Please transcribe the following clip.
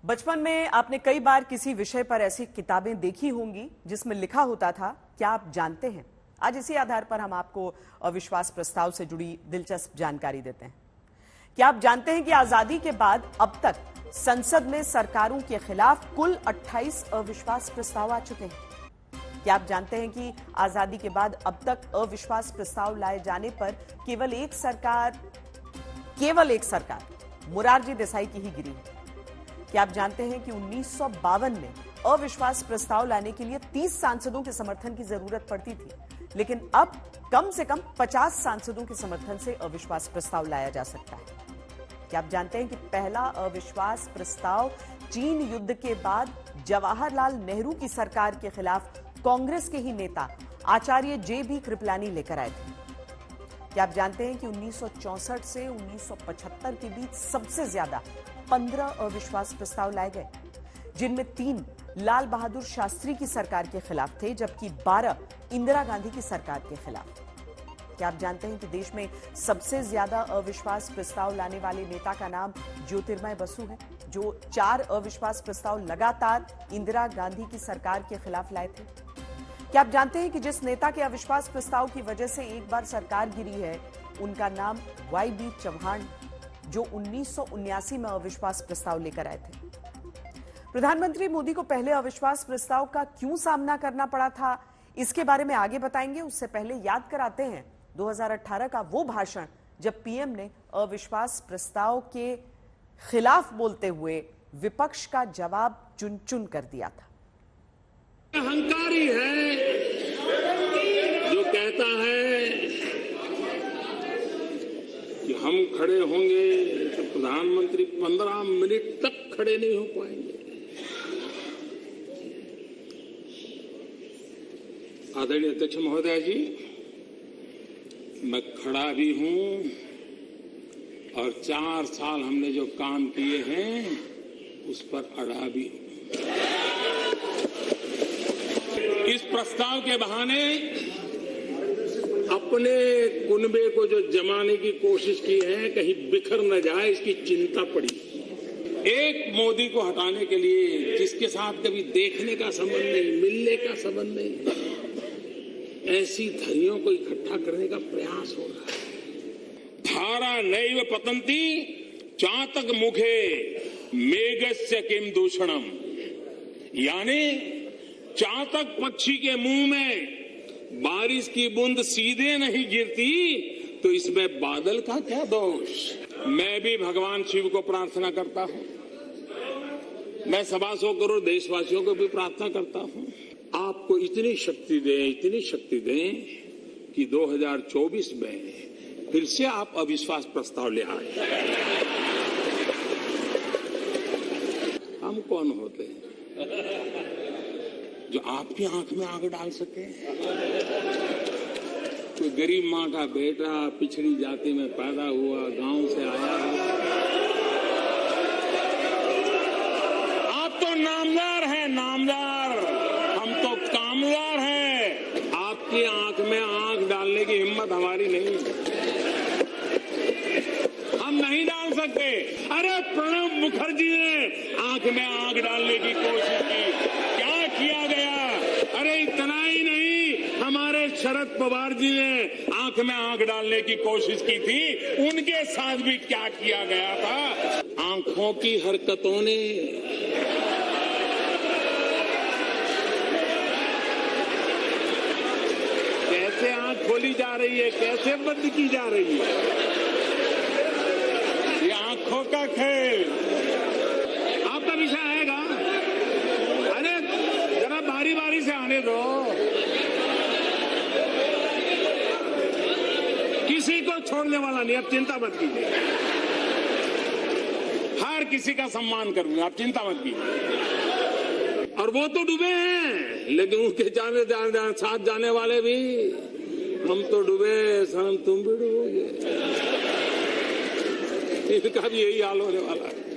बचपन में आपने कई बार किसी विषय पर ऐसी किताबें देखी होंगी जिसमें लिखा होता था, क्या आप जानते हैं? आज इसी आधार पर हम आपको अविश्वास प्रस्ताव से जुड़ी दिलचस्प जानकारी देते हैं। क्या आप जानते हैं कि आजादी के बाद अब तक संसद में सरकारों के खिलाफ कुल 28 अविश्वास प्रस्ताव आ चुके हैं? क्या आप जानते हैं कि आजादी के बाद अब तक अविश्वास प्रस्ताव लाए जाने पर केवल एक सरकार मोरारजी देसाई की ही गिरी है? क्या आप जानते हैं कि 1952 में अविश्वास प्रस्ताव लाने के लिए 30 सांसदों के समर्थन की जरूरत पड़ती थी, लेकिन अब कम से कम 50 सांसदों के समर्थन से अविश्वास प्रस्ताव लाया जा सकता है? क्या आप जानते हैं कि पहला अविश्वास प्रस्ताव चीन युद्ध के बाद जवाहरलाल नेहरू की सरकार के खिलाफ कांग्रेस के ही नेता आचार्य जे.बी. कृपलानी लेकर आए थे? क्या आप जानते हैं कि 1964 से 1975 के बीच सबसे ज्यादा 15 अविश्वास प्रस्ताव लाए गए, जिनमें 3 लाल बहादुर शास्त्री की सरकार के खिलाफ थे, जबकि 12 इंदिरा गांधी की सरकार के खिलाफ। क्या आप जानते हैं कि देश में सबसे ज्यादा अविश्वास प्रस्ताव लाने वाले नेता का नाम ज्योतिर्मय बसु है, जो 4 अविश्वास प्रस्ताव लगातार इंदिरा गांधी की सरकार के खिलाफ लाए थे? क्या आप जानते हैं कि जिस नेता के अविश्वास प्रस्ताव की वजह से एक बार सरकार गिरी है, उनका नाम वाई.बी. चौहान, जो 1979 में अविश्वास प्रस्ताव लेकर आए थे? प्रधानमंत्री मोदी को पहले अविश्वास प्रस्ताव का क्यों सामना करना पड़ा था, इसके बारे में आगे बताएंगे। उससे पहले याद कराते हैं 2018 का वो भाषण जब पीएम ने अविश्वास प्रस्ताव के खिलाफ बोलते हुए विपक्ष का जवाब चुन चुन कर दिया था। अहंकारी है जो कहता है कि हम खड़े होंगे तो प्रधानमंत्री 15 मिनट तक खड़े नहीं हो पाएंगे। आदरणीय अध्यक्ष महोदय जी, मैं खड़ा भी हूं और 4 साल हमने जो काम किए हैं उस पर अड़ा भी हूं। इस प्रस्ताव के बहाने अपने कुनबे को जो जमाने की कोशिश की है, कहीं बिखर न जाए, इसकी चिंता पड़ी। एक मोदी को हटाने के लिए जिसके साथ कभी देखने का संबंध नहीं, मिलने का संबंध नहीं, ऐसी धरियों को इकट्ठा करने का प्रयास हो रहा है। धारा नैव पतंती चातक मुखे मेघस्य किम दूषणम, यानी चातक पक्षी के मुंह में बारिश की बूंद सीधे नहीं गिरती तो इसमें बादल का क्या दोष। मैं भी भगवान शिव को प्रार्थना करता हूं, मैं 125 करोड़ देशवासियों को भी प्रार्थना करता हूं, आपको इतनी शक्ति दें कि 2024 में फिर से आप अविश्वास प्रस्ताव ले आए। हम कौन होते हैं जो आपकी आंख में आग डाल सके? कोई गरीब मां का बेटा पिछड़ी जाति में पैदा हुआ, गांव से आया है। आप तो नामदार हैं, नामदार, हम तो कामदार हैं। आपकी आंख में आग डालने की हिम्मत हमारी नहीं, हम नहीं डाल सकते। अरे प्रणब मुखर्जी ने आंख में आग डालने की कोशिश की, क्या किया गया? अरे इतना ही नहीं, हमारे शरद पवार जी ने आंख में आग डालने की कोशिश की थी, उनके साथ भी क्या किया गया था? आंखों की हरकतों ने कैसे आंख खोली जा रही है, कैसे बंद की जा रही है, ये आंखों का खेल। आपका विषय आएगा, अरे जरा बारी बारी से आने दो, किसी को छोड़ने वाला नहीं, आप चिंता मत कीजिए, हर किसी का सम्मान करूंगा, आप चिंता मत कीजिए। और वो तो डूबे हैं, लेकिन उनके साथ जाने वाले भी, हम तो डूबे सनम, तुम भी डूबोगे, इनका भी यही हाल होने वाला है।